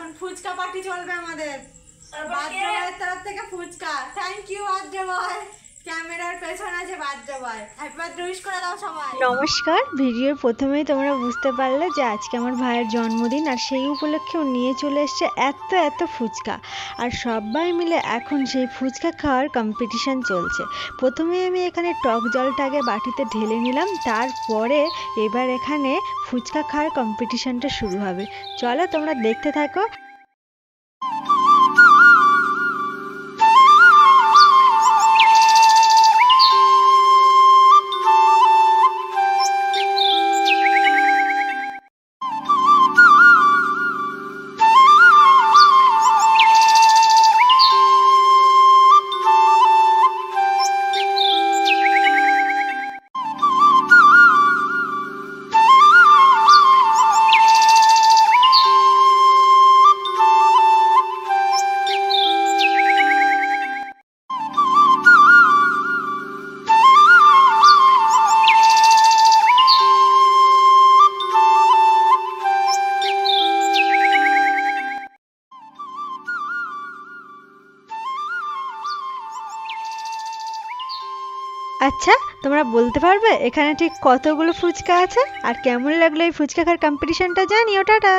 এখন ফুচকা পার্টি চলবে আমাদের বার্থডে বয়ের তরফ থেকে ফুচকা। Thank you birthday boy. ক্যামেরার পেছনে আছে birthday boy. Happy birthday wish করে দাও সবাই। নমস্কার। ভিডিওর প্রথমেই তোমরা বুঝতে পারলে যে আজকে আমার ভাইয়ের জন্মদিন, আর সেই উপলক্ষে ও নিয়ে চলে এসছে এত ফুচকা। আর সবাই মিলে এখন সেই ফুচকা খাওয়ার কম্পিটিশান চলছে। প্রথমে আমি এখানে টক জলটাকে বাটিতে ঢেলে নিলাম, তারপরে এবার এখানে ফুচকা খাওয়ার কম্পিটিশানটা শুরু হবে। চলো তোমরা দেখতে থাকো। আচ্ছা, তোমরা বলতে পারবে এখানে ঠিক কতগুলো ফুচকা আছে আর কেমন লাগলো এই ফুচকা খাওয়ার কম্পিটিশনটা? জানিও। টাটা।